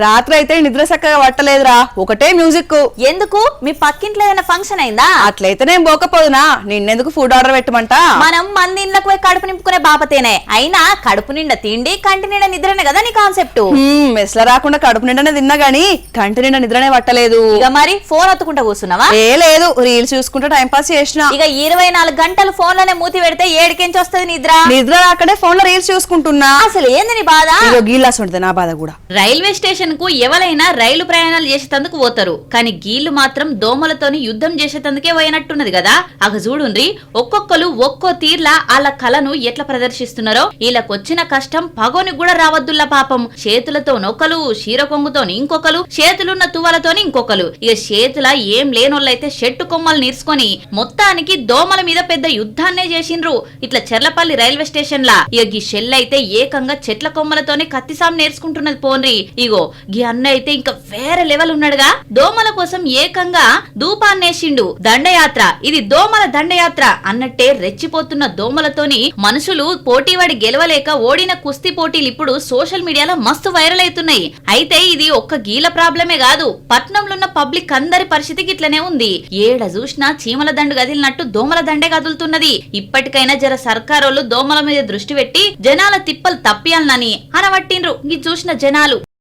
రాత్రి అయితే నిద్ర చక్కగా పట్టలేదురా, ఒకటే మ్యూజిక్. ఎందుకు మీ పక్కింట్లో ఏదైనా ఫంక్షన్ అయిందా? అట్లయితే నేను పోకపోదునా, నిన్నెందుకు ఫుడ్ ఆర్డర్ పెట్టమంట? మనం మంది ఇండ్లకు పోయి కడుపు నింపుకునే బాపతేనే. అయినా కడుపు నిండా తిండి కంటి నిండా నిద్రనే కదా నీ కాన్సెప్ట్. మెస్ల రాకుండా కడుపు నిండానే తిన్నా గానీ కంటి నిండా నిద్రనే పట్టలేదు. ఇక మరి ఫోన్ ఒత్తుకుంటా కూర్చున్నావా? ఏ లేదు, రీల్స్ చూసుకుంటా టైం పాస్ చేసిన. ఇక 24 గంటలు ఫోన్ లోనే మూతి పెడితే ఏడికెంచి వస్తుంది నిద్ర? నిద్ర రాకడే ఫోన్ లో రీల్స్ చూసుకుంటున్నా. అసలు ఏంది నీ బాధ? గీలాస్ ఉంటుంది నా బాధ కూడా. రైల్వే స్టేషన్ కు ఎవరైనా రైలు ప్రయాణాలు చేసేటందుకు పోతారు, కానీ గీళ్లు మాత్రం దోమలతోని యుద్ధం చేసేటందుకే పోయినట్టున్నది కదా. అగ చూడుండ్రి, ఒక్కొక్కరు ఒక్కో తీర్లా వాళ్ళ కళను ఎట్లా ప్రదర్శిస్తున్నారో. వీళ్ళకొచ్చిన కష్టం పగోని కూడా రావద్దుల్లా పాపం. చేతులతో నొక్కలు, చీర కొంగుతోని ఇంకొకరు, చేతులున్న తువ్వలతోని ఇంకొకరు. ఇక చేతుల ఏం లేనోళ్ళైతే చెట్టు కొమ్మలు నీర్చుకొని మొత్తానికి దోమల మీద పెద్ద యుద్ధాన్నే చేసిండ్రు ఇట్లా చెర్లపల్లి రైల్వే స్టేషన్ లా. ఇక గీ షెల్ అయితే ఏకంగా చెట్ల కొమ్మలతోని కత్తిసాం నేర్చుకుంటున్నది పోన్రి. ఇగో గీ అన్న అయితే ఇంకా వేరే లెవెల్ ఉన్నాడుగా. దోమల కోసం ఏకంగా ధూపాన్నేసిండు. దండయాత్ర, ఇది దోమల దండయాత్ర అన్నట్టే రెచ్చిపోతున్న దోమలతోని మనుషులు పోటీవాడి గెలవలేక ఓడిన కుస్తీ పోటీలు ఇప్పుడు సోషల్ మీడియాలో మస్తు వైరల్ అవుతున్నాయి. అయితే ఇది ఒక్క గీల ప్రాబ్లమే కాదు, పట్నంలో ఉన్న పబ్లిక్ అందరి పరిస్థితికి ఇట్లనే ఉంది. ఏడ చూసినా చీమల దండు గదిలినట్టు దోమల దండే కదులుతున్నది. ఇప్పటికైనా జర సర్కారోళ్ళు దోమల మీద దృష్టి పెట్టి జనాల తిప్పలు తప్పియాలని అనబట్టిండ్రు ఈ చూసిన జనాలు.